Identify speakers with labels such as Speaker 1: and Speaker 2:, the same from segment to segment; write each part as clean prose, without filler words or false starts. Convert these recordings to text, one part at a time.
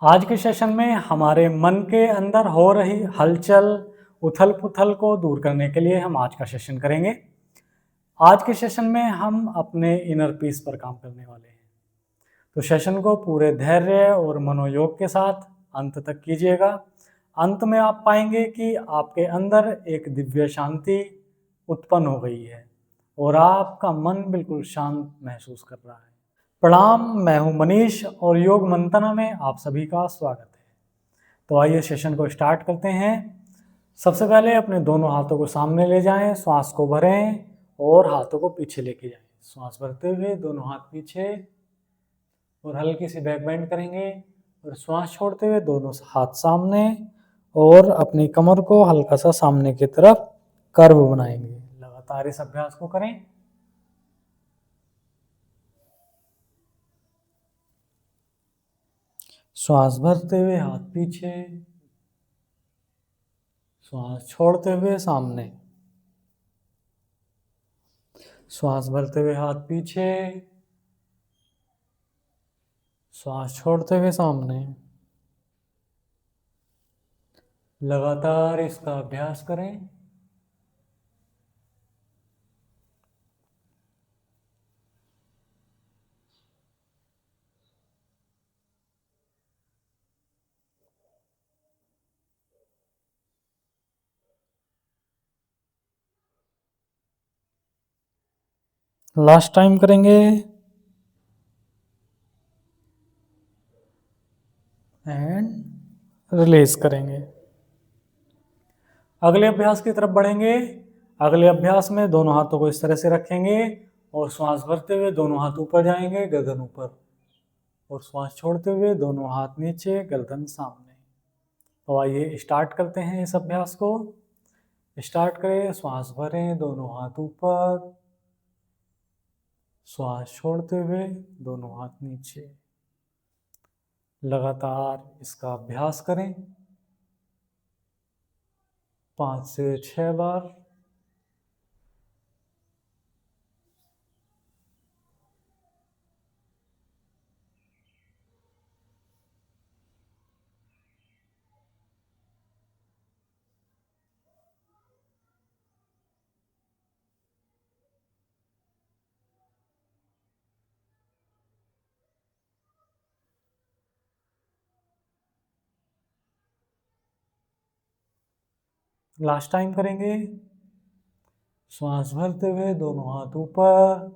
Speaker 1: आज के सेशन में हमारे मन के अंदर हो रही हलचल, उथल-पुथल को दूर करने के लिए हम आज का सेशन करेंगे। आज के सेशन में हम अपने इनर पीस पर काम करने वाले हैं। तो सेशन को पूरे धैर्य और मनोयोग के साथ अंत तक कीजिएगा। अंत में आप पाएंगे कि आपके अंदर एक दिव्य शांति उत्पन्न हो गई है और आपका मन बिल्कुल शांत महसूस कर रहा है। प्रणाम, मैं हूं मनीष और योग मंथन में आप सभी का स्वागत है। तो आइए सेशन को स्टार्ट करते हैं। सबसे पहले अपने दोनों हाथों को सामने ले जाएं, श्वास को भरें और हाथों को पीछे लेके जाएं। श्वास भरते हुए दोनों हाथ पीछे और हल्की सी बैक बेंड करेंगे और श्वास छोड़ते हुए दोनों हाथ सामने और अपनी कमर को हल्का सा सामने की तरफ कर्व बनाएंगे। लगातार इस अभ्यास को करें। श्वास भरते हुए हाथ पीछे, श्वास छोड़ते हुए सामने, श्वास भरते हुए हाथ पीछे, श्वास छोड़ते हुए सामने। लगातार इसका अभ्यास करें। लास्ट टाइम करेंगे एंड रिलीज करेंगे। अगले अभ्यास की तरफ बढ़ेंगे। अगले अभ्यास में दोनों हाथों को इस तरह से रखेंगे और श्वास भरते हुए दोनों हाथ ऊपर जाएंगे, गर्दन ऊपर, और श्वास छोड़ते हुए दोनों हाथ नीचे, गर्दन सामने। तो आइए स्टार्ट करते हैं इस अभ्यास को। स्टार्ट करें। श्वास भरें, दोनों हाथ ऊपर, श्वास छोड़ते हुए दोनों हाथ नीचे। लगातार इसका अभ्यास करें 5 से 6 बार। लास्ट टाइम करेंगे। श्वास भरते हुए दोनों हाथ ऊपर,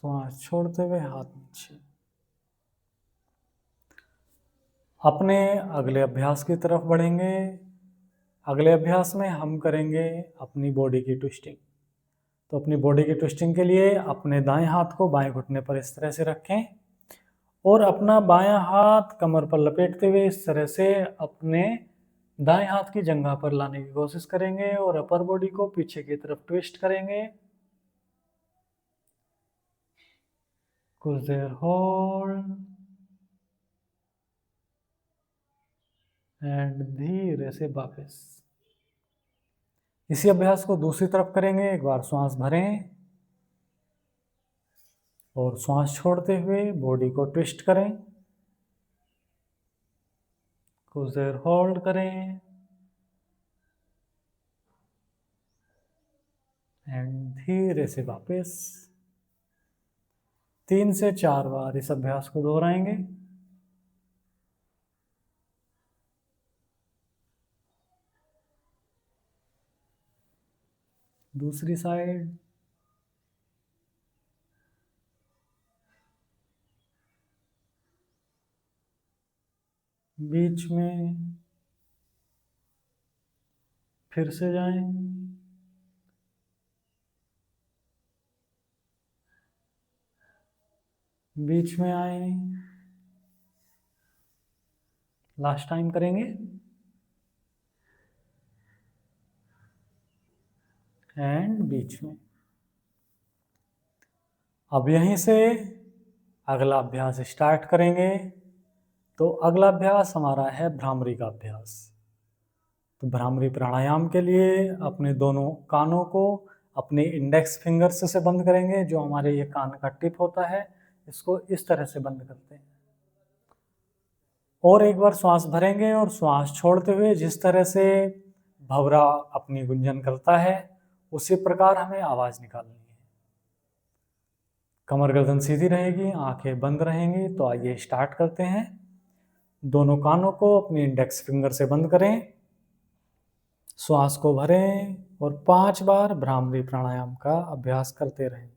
Speaker 1: श्वास छोड़ते हुए हाथ नीचे। अपने अगले अभ्यास की तरफ बढ़ेंगे। अगले अभ्यास में हम करेंगे अपनी बॉडी की ट्विस्टिंग। तो अपनी बॉडी की ट्विस्टिंग के लिए अपने दाएं हाथ को बाएं घुटने पर इस तरह से रखें और अपना बायां हाथ कमर पर लपेटते हुए इस तरह से अपने दाएं हाथ की जंघा पर लाने की कोशिश करेंगे और अपर बॉडी को पीछे की तरफ ट्विस्ट करेंगे। कुछ देर होल्ड एंड धीरे से वापस। इसी अभ्यास को दूसरी तरफ करेंगे। एक बार श्वास भरें और श्वास छोड़ते हुए बॉडी को ट्विस्ट करें। कुछ देर होल्ड करें एंड धीरे से वापस। 3 से 4 बार इस अभ्यास को दोहराएंगे। दूसरी साइड। बीच में फिर से जाएं। बीच में आए। लास्ट टाइम करेंगे एंड बीच में। अब यहीं से अगला अभ्यास स्टार्ट करेंगे। तो अगला अभ्यास हमारा है भ्रामरी का अभ्यास। तो भ्रामरी प्राणायाम के लिए अपने दोनों कानों को अपने इंडेक्स फिंगर्स से बंद करेंगे। जो हमारे ये कान का टिप होता है, इसको इस तरह से बंद करते हैं और एक बार श्वास भरेंगे और श्वास छोड़ते हुए जिस तरह से भंवरा अपनी गुंजन करता है उसी प्रकार हमें आवाज निकालनी है। कमर गर्दन सीधी रहेगी, आंखें बंद रहेंगी। तो आइए स्टार्ट करते हैं। दोनों कानों को अपनी इंडेक्स फिंगर से बंद करें, श्वास को भरें और 5 बार भ्रामरी प्राणायाम का अभ्यास करते रहें।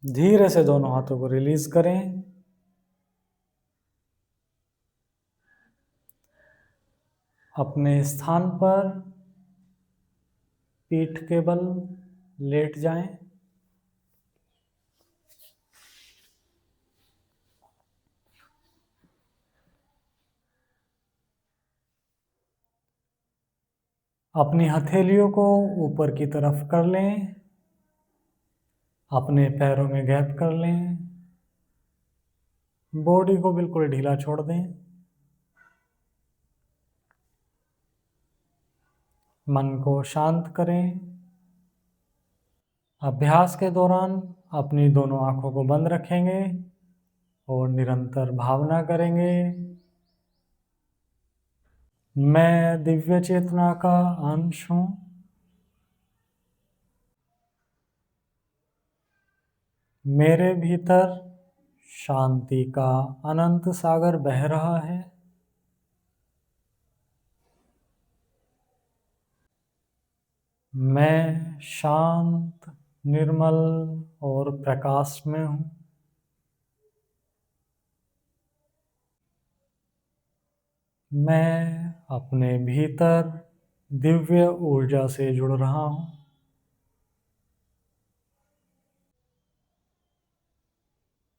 Speaker 1: धीरे से दोनों हाथों को रिलीज करें। अपने स्थान पर पीठ के बल लेट जाएं। अपनी हथेलियों को ऊपर की तरफ कर लें, अपने पैरों में गैप कर लें, बॉडी को बिल्कुल ढीला छोड़ दें। मन को शांत करें। अभ्यास के दौरान अपनी दोनों आंखों को बंद रखेंगे और निरंतर भावना करेंगे, मैं दिव्य चेतना का अंश हूं। मेरे भीतर शांति का अनंत सागर बह रहा है। मैं शांत, निर्मल और प्रकाश में हूं। मैं अपने भीतर दिव्य ऊर्जा से जुड़ रहा हूं।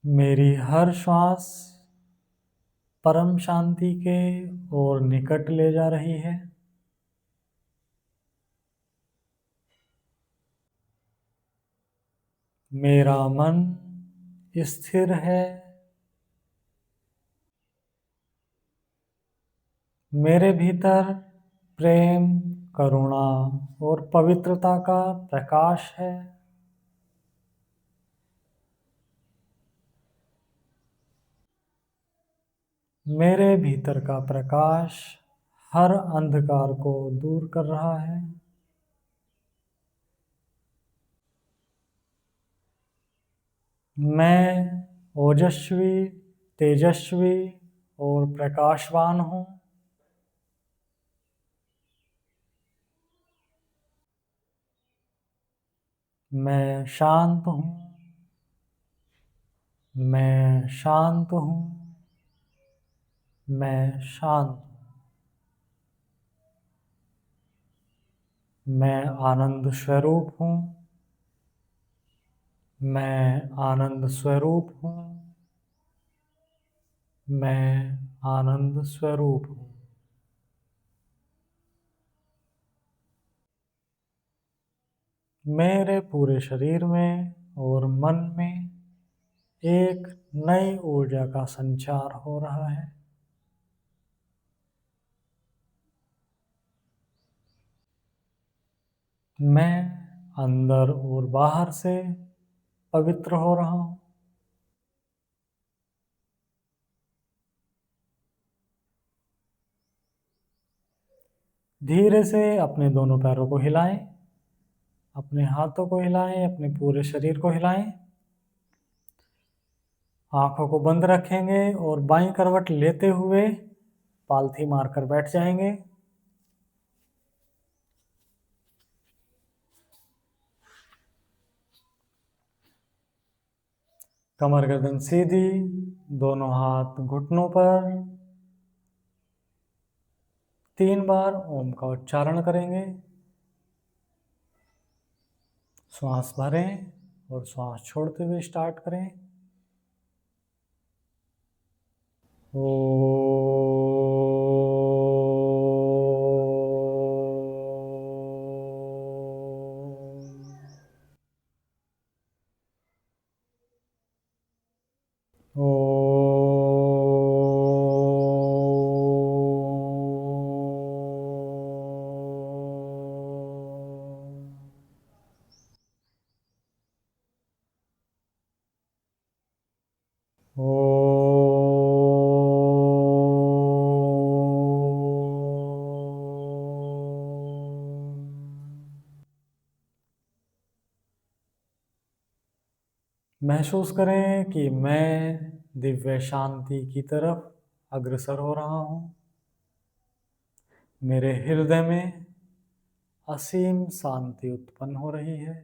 Speaker 1: मेरी हर श्वास परम शांति के और निकट ले जा रही है। मेरा मन स्थिर है। मेरे भीतर प्रेम, करुणा और पवित्रता का प्रकाश है। मेरे भीतर का प्रकाश हर अंधकार को दूर कर रहा है। मैं ओजस्वी, तेजस्वी और प्रकाशवान हूँ। मैं शांत हूँ। मैं शांत हूँ। मैं शांत हूँ। मैं आनंद स्वरूप हूँ। मैं आनंद स्वरूप हूँ। मैं आनंद स्वरूप हूँ। मेरे पूरे शरीर में और मन में एक नई ऊर्जा का संचार हो रहा है। मैं अंदर और बाहर से पवित्र हो रहा हूँ। धीरे से अपने दोनों पैरों को हिलाएं, अपने हाथों को हिलाएं, अपने पूरे शरीर को हिलाएं। आंखों को बंद रखेंगे और बाईं करवट लेते हुए पालथी मारकर बैठ जाएंगे। कमर गर्दन सीधी, दोनों हाथ घुटनों पर। 3 बार ओम का उच्चारण करेंगे। श्वास भरें और श्वास छोड़ते हुए स्टार्ट करें। महसूस करें कि मैं दिव्य शांति की तरफ अग्रसर हो रहा हूँ। मेरे हृदय में असीम शांति उत्पन्न हो रही है।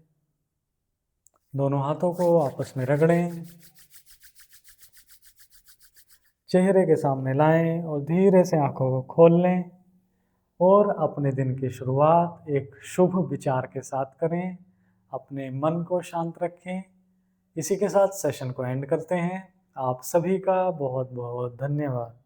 Speaker 1: दोनों हाथों को आपस में रगड़ें, चेहरे के सामने लाएं और धीरे से आंखों को खोल लें और अपने दिन की शुरुआत एक शुभ विचार के साथ करें। अपने मन को शांत रखें। इसी के साथ सेशन को एंड करते हैं। आप सभी का बहुत बहुत धन्यवाद।